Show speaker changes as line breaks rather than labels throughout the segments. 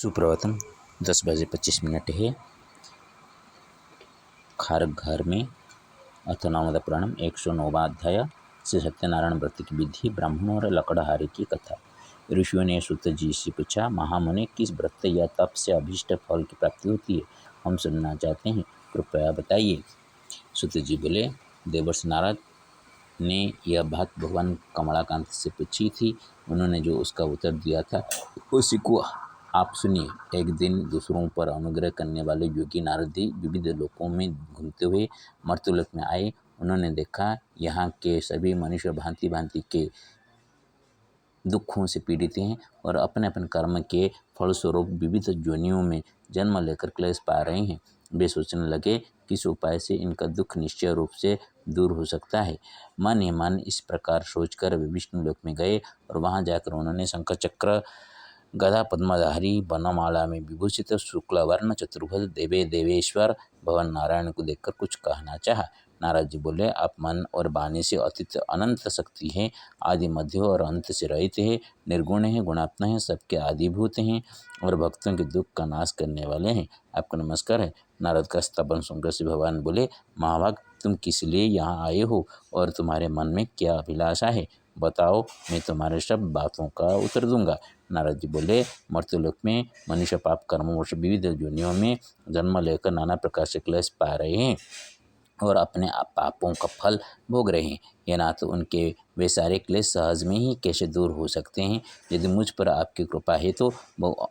सुप्रभातम 10:25 है। खारक घर में अथ नवद पुराणम 109वां अध्याय श्री सत्यनारायण व्रत की विधि, ब्राह्मणों और लकड़हारे की कथा। ऋषियों ने सूत जी से पूछा, महामुनि, किस व्रत या तप से अभीष्ट फल की प्राप्ति होती है? हम सुनना चाहते हैं, कृपया बताइए। सूत जी बोले, देवर्षि नारद ने यह बात भगवान कमलाकांत से पूछी थी। उन्होंने जो उसका उत्तर दिया था उसी को आप सुनिए। एक दिन दूसरों पर अनुग्रह करने वाले योगी नारद जी विविध लोकों में घूमते हुए मर्त्यलोक में आए। उन्होंने देखा यहाँ के सभी मनुष्य भांति भांति के दुखों से पीड़ित हैं और अपने अपने कर्म के फलस्वरूप विविध योनियों में जन्म लेकर क्लेश पा रहे हैं। वे सोचने लगे, किस उपाय से इनका दुख निश्चय रूप से दूर हो सकता है। मन ही मन इस प्रकार सोचकर वे विष्णु लोक में गए और वहां जाकर उन्होंने शंख चक्र गदा पद्मधारी वनमाला में विभूषित शुक्ल वर्ण चतुर्भुज देवे देवेश्वर भगवान नारायण को देखकर कुछ कहना चाहा। नारद जी बोले, आप मन और वाणी से अतीत अनंत शक्ति हैं, आदि मध्य और अंत से रहित हैं, निर्गुण हैं, गुणात्मा हैं, सबके आदिभूत हैं और भक्तों के दुख का नाश करने वाले हैं। आपको नमस्कार है। नारद का स्तवन सुनकर से भगवान बोले, महाभाग, तुम किस लिए यहाँ आए हो और तुम्हारे मन में क्या अभिलाषा है? बताओ, मैं तुम्हारे सब बातों का उत्तर दूंगा। नारद जी बोले, मर्त्यलोक में मनुष्य पाप कर्मवश विविध योनियों में जन्म लेकर नाना प्रकार से क्लेश पा रहे हैं और अपने पापों का फल भोग रहे हैं। ये ना तो उनके वे सारे क्लेश सहज में ही कैसे दूर हो सकते हैं? यदि मुझ पर आपकी कृपा है तो वो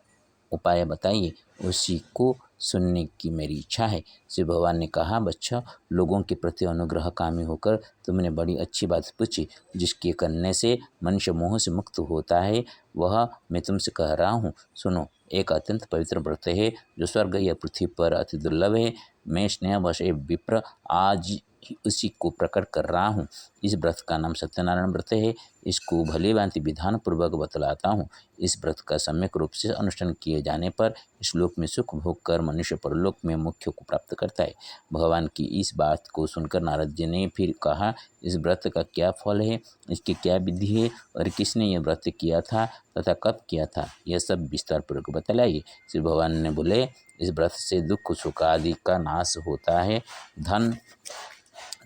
उपाय बताइए, उसी को सुनने की मेरी इच्छा है। श्री भगवान ने कहा, बच्चा, लोगों के प्रति अनुग्रह कामी होकर तुमने बड़ी अच्छी बात पूछी। जिसके करने से मनुष्य मोह से मुक्त होता है वह मैं तुमसे कह रहा हूँ। सुनो, एक अत्यंत पवित्र व्रत है जो स्वर्ग या पृथ्वी पर अति दुर्लभ है। मैं स्नेहवश विप्र आज उसी को प्रकट कर रहा हूँ। इस व्रत का नाम सत्यनारायण व्रत है। इसको भली भांति विधान पूर्वक बतलाता हूँ। इस व्रत का सम्यक रूप से अनुष्ठान किए जाने पर इस लोक में सुख भोग कर मनुष्य परलोक में मोक्ष को प्राप्त करता है। भगवान की इस बात को सुनकर नारद जी ने फिर कहा, इस व्रत का क्या फल है, इसकी क्या विधि है और किसने यह व्रत किया था तथा कब किया था, यह सब विस्तार पूर्वक बतलाइए। श्री भगवान ने बोले, इस व्रत से दुख सुख आदि का नाश होता है,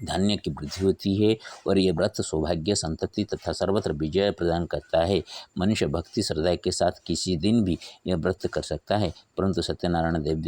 धान्य की वृद्धि होती है और ये व्रत सौभाग्य, संतति तथा सर्वत्र विजय प्रदान करता है। मनुष्य भक्ति श्रद्धा के साथ किसी दिन भी यह व्रत कर सकता है, परंतु सत्यनारायण देव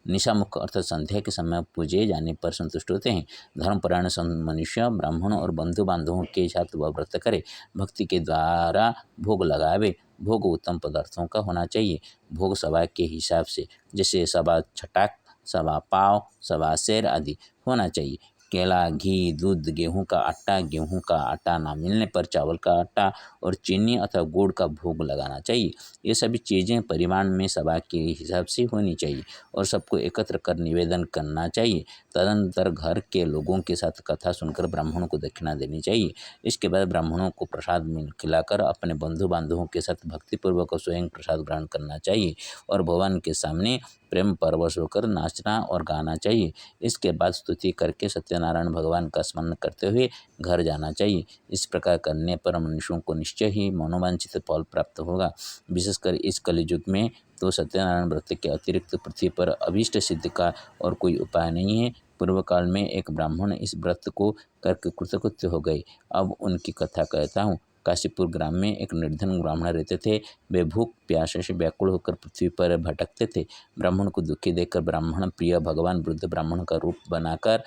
निशामुख अर्थात संध्या के समय पूजे जाने पर संतुष्ट होते हैं। धर्मपरायण मनुष्य ब्राह्मणों और बंधु बांधवों के साथ वह व्रत करे, भक्ति के द्वारा भोग लगावे। भोग उत्तम पदार्थों का होना चाहिए। भोग सभा के हिसाब से, जैसे सवा छटाक, सवा पाव, सवा सेर आदि होना चाहिए। केला, घी, दूध, गेहूं का आटा ना मिलने पर चावल का आटा और चीनी अथवा गुड़ का भोग लगाना चाहिए। ये सभी चीज़ें परिमाण में सभा के हिसाब से होनी चाहिए और सबको एकत्र कर निवेदन करना चाहिए। तदनंतर घर के लोगों के साथ कथा सुनकर ब्राह्मणों को दक्षिणा देनी चाहिए। इसके बाद ब्राह्मणों को प्रसाद खिलाकर अपने बंधु बांधवों के साथ भक्तिपूर्वक स्वयं प्रसाद ग्रहण करना चाहिए और भगवान के सामने प्रेम परवश होकर नाचना और गाना चाहिए। इसके बाद स्तुति करके सत्यनारायण भगवान का स्मरण करते हुए घर जाना चाहिए। इस प्रकार करने पर मनुष्यों को निश्चय ही मनोवांछित फल प्राप्त होगा। विशेषकर इस कलियुग में तो सत्यनारायण व्रत के अतिरिक्त पृथ्वी पर अभीष्ट सिद्धि का और कोई उपाय नहीं है। पूर्व काल में एक ब्राह्मण इस व्रत को करके कृतकृत्य हो गए। अब उनकी कथा कहता हूँ। काशीपुर ग्राम में एक निर्धन ब्राह्मण रहते थे। वे भूख प्यास से व्याकुल होकर पृथ्वी पर भटकते थे। ब्राह्मण को दुखी देखकर ब्राह्मण प्रिय भगवान वृद्ध ब्राह्मण का रूप बनाकर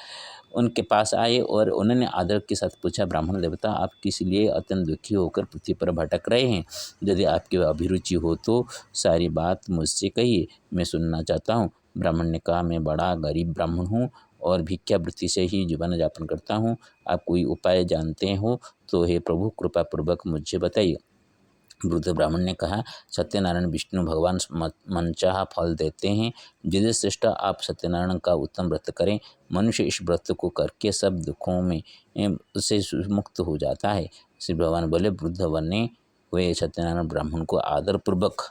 उनके पास आए और उन्होंने आदर के साथ पूछा, ब्राह्मण देवता, आप किस लिए अत्यंत दुखी होकर पृथ्वी पर भटक रहे हैं? यदि आपकी अभिरुचि हो तो सारी बात मुझसे कहिए, मैं सुनना चाहता हूँ। ब्राह्मण ने कहा, मैं बड़ा गरीब ब्राह्मण हूँ और भिक्षावृत्ति से ही जीवन यापन करता हूँ। आप कोई उपाय जानते हो तो हे प्रभु, कृपा पूर्वक मुझे बताइए। वृद्ध ब्राह्मण ने कहा, सत्यनारायण विष्णु भगवान मनचाहा फल देते हैं। जिद श्रेष्ठ, आप सत्यनारायण का उत्तम व्रत करें। मनुष्य इस व्रत को करके सब दुखों में से मुक्त हो जाता है। श्री भगवान बोले, वृद्ध बने हुए सत्यनारायण ब्राह्मण को आदरपूर्वक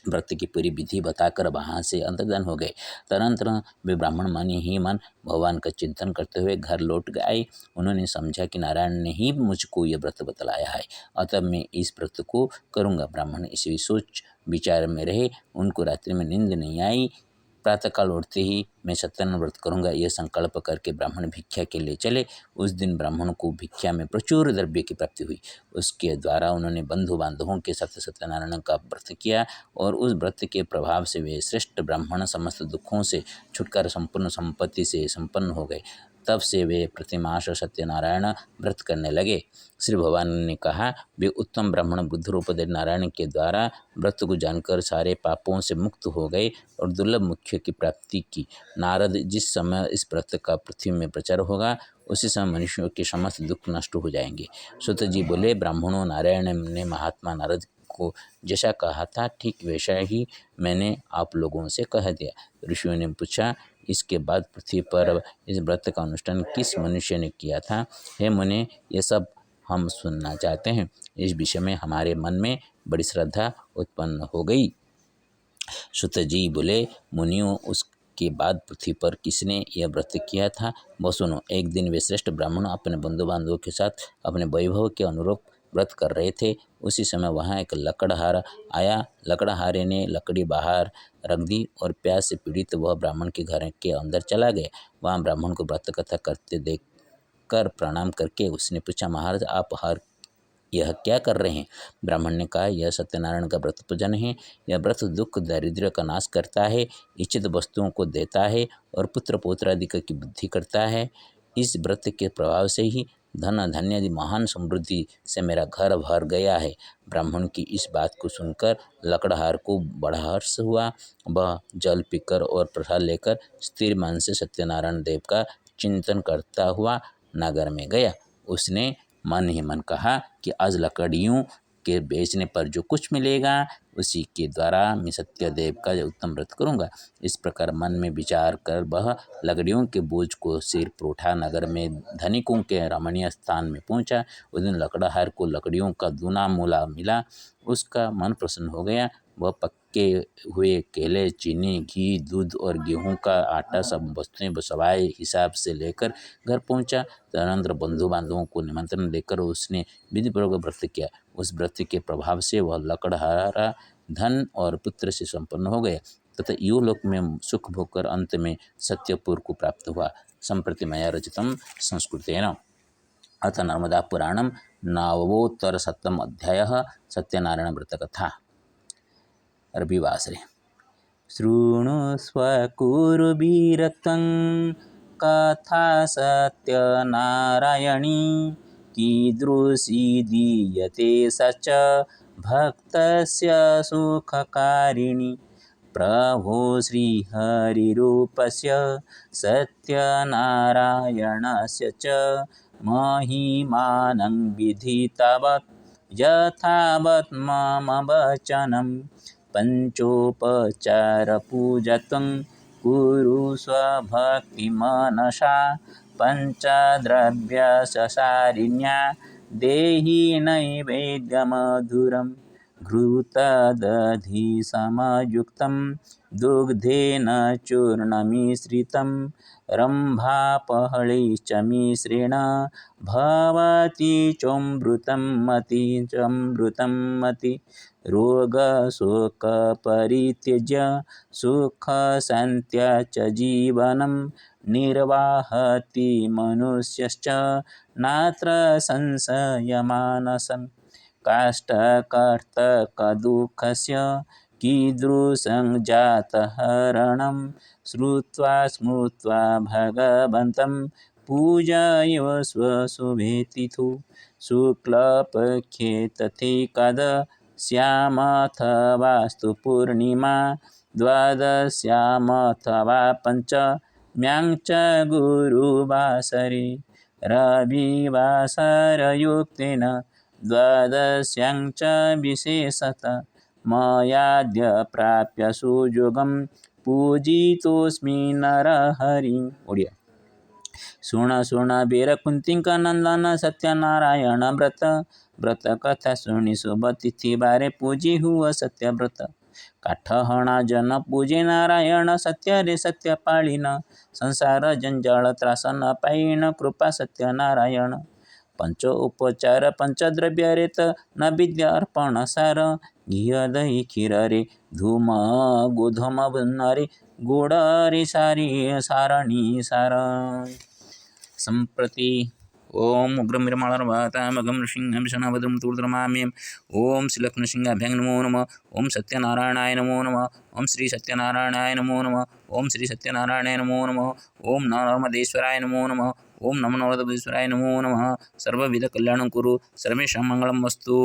व्रत की पूरी विधि बताकर वहाँ से अंतर्धान हो गए। तदनंतर वे ब्राह्मण मन ही मन भगवान का चिंतन करते हुए घर लौट आए। उन्होंने समझा कि नारायण ने ही मुझको यह व्रत बतलाया है, अतः मैं इस व्रत को करूँगा। ब्राह्मण इसी सोच विचार में रहे। उनको रात्रि में नींद नहीं आई। प्रातःकाल उठते ही मैं सत्यानारायण व्रत करूँगा, यह संकल्प करके ब्राह्मण भिक्षा के लिए चले। उस दिन ब्राह्मण को भिक्षा में प्रचुर द्रव्य की प्राप्ति हुई। उसके द्वारा उन्होंने बंधु बांधवों के साथ सत्यनारायण का व्रत किया और उस व्रत के प्रभाव से वे श्रेष्ठ ब्राह्मण समस्त दुखों से छुटकारा संपूर्ण संपत्ति से संपन्न हो गए। तब से वे प्रतिमास सत्यनारायण व्रत करने लगे। श्री भगवान ने कहा, वे उत्तम ब्राह्मण बुद्ध रूपधर नारायण के द्वारा व्रत को जानकर सारे पापों से मुक्त हो गए और दुर्लभ मुख्य की प्राप्ति की। नारद, जिस समय इस व्रत का पृथ्वी में प्रचार होगा उसी समय मनुष्यों के समस्त दुख नष्ट हो जाएंगे। सूत जी बोले, ब्राह्मणों, नारायण ने महात्मा नारद को जैसा कहा था ठीक वैसा ही मैंने आप लोगों से कह दिया। ऋषियों ने पूछा, इसके बाद पृथ्वी पर इस व्रत का अनुष्ठान किस मनुष्य ने किया था? हे मुने, ये सब हम सुनना चाहते हैं। इस विषय में हमारे मन में बड़ी श्रद्धा उत्पन्न हो गई। सुत जी बोले, मुनियों, उसके बाद पृथ्वी पर किसने यह व्रत किया था वह सुनो। एक दिन वे श्रेष्ठ ब्राह्मण अपने बंधु बांधवों के साथ अपने वैभव के अनुरूप व्रत कर रहे थे। उसी समय वहाँ एक लकड़हार आया। लकड़हारे ने लकड़ी बाहर रख दी और प्यास से पीड़ित वह ब्राह्मण के घर के अंदर चला गया। वहाँ ब्राह्मण को व्रत कथा करते देख कर प्रणाम करके उसने पूछा, महाराज, आप यह क्या कर रहे हैं? ब्राह्मण ने कहा, यह सत्यनारायण का व्रत पूजन है। यह व्रत दुख दारिद्र्य का नाश करता है, इच्छित वस्तुओं को देता है और पुत्र पौत्र आदि की बुद्धि करता है। इस व्रत के प्रभाव से ही धन धान्य आदि महान समृद्धि से मेरा घर भर गया है। ब्राह्मण की इस बात को सुनकर लकड़हार को बड़ा हर्ष हुआ। वह जल पीकर और प्रसाद लेकर स्थिर मन से सत्यनारायण देव का चिंतन करता हुआ नगर में गया। उसने मन ही मन कहा कि आज लकड़ियों के बेचने पर जो कुछ मिलेगा उसी के द्वारा मैं सत्यदेव का उत्तम व्रत करूँगा। इस प्रकार मन में विचार कर वह लकड़ियों के बोझ को सिर पर उठा नगर में धनिकों के रमणीय स्थान में पहुँचा। उस दिन लकड़हार को लकड़ियों का दूना मूला मिला। उसका मन प्रसन्न हो गया। वह पक्के हुए केले, चीनी, घी, दूध और गेहूं का आटा सब वस्तुएं सवाए हिसाब से लेकर घर पहुंचा। तदनंतर बंधु बांधवों को निमंत्रण देकर उसने विधिपूर्वक व्रत किया। उस व्रत के प्रभाव से वह लकड़हारा धन और पुत्र से संपन्न हो गया तथा युलोक में सुख भोगकर अंत में सत्यपुर को प्राप्त हुआ। संप्रति मया रचितं संस्कृतेन। अथ नर्मदा पुराणं नवोत्तरशतम् अध्यायः सत्यनारायण व्रतकथा। रविवासरे शृणुष्व कुरुवीरत्वं कथा सत्यनारायणी कीदृशी दीयते स च भक्तस्य सुखकारिणी। प्रभो श्रीहरिरूपस्य सत्यनारायणस्य च महिमानं विधितावत् यथावत् मम वचनम्। पंचोपचारपूजत्वं कुरु स्वभक्तिमनसा पञ्चद्रव्यससारिण्या देहि नैवेद्यमधुरं। घृतदधिसमयुक्तं दुग्धेन चूर्णमिश्रितं रम्भापहळै च मिश्रेण भवति चोमृतं मति। रोगशोकपरित्यज्य सुखशान्त्या च जीवनं निर्वाहति मनुष्यश्च नात्र संशयमानसम्। काष्ठकर्तकदुःखस्य कीदृशं जातहरणं श्रुत्वा स्मृत्वा भगवन्तं पूजयस्व शुभेतिथु। शुक्लपक्षे तथैकादश्यामथवास्तु पूर्णिमा द्वादश्यामथवा पञ्चम्यां च गुरुवासरे। रविवासरयुक्तेन द्वादश्यां च विशेषतः मयाद्य प्राप्य सुयोगं पूजितोऽस्मि नरहरिं। ओडिया। सुण वीरकुंतिंक नंदन सत्यनारायण व्रत। व्रत कथा सुनि शुभ तिथि बारे पूजी हुआ सत्य व्रत। काठहणा जन पूजे नारायण सत्य रे सत्य पाळीन संसार जंजाळ त्रास न पायीन कृपा सत्य नारायण पंच उपचार पंचद्रव्य रेत नैवेद्य अर्पण सार घिय दही खीर रे धूम गोधूम रे गोड रे सारी सारणी सार संप्रती ओम उग्रमिरमाळर्वातामगं नृसिंहं शनभद्रं तूर्द्रमाम्यं ओम श्रीलक्ष्मीसिंहाभ्यां नमो नमः ओम सत्यनारायणाय नमो नमः ओम श्री सत्यनारायणाय नमो नमः ओम श्री सत्यनारायणाय नमो नमः ओम नर्मदेश्वराय नमो नमः ओम नमो नर्मदेश्वराय नमो नमः सर्वविध कल्याणं कुरु सर्वेषां मङ्गलं वस्तु।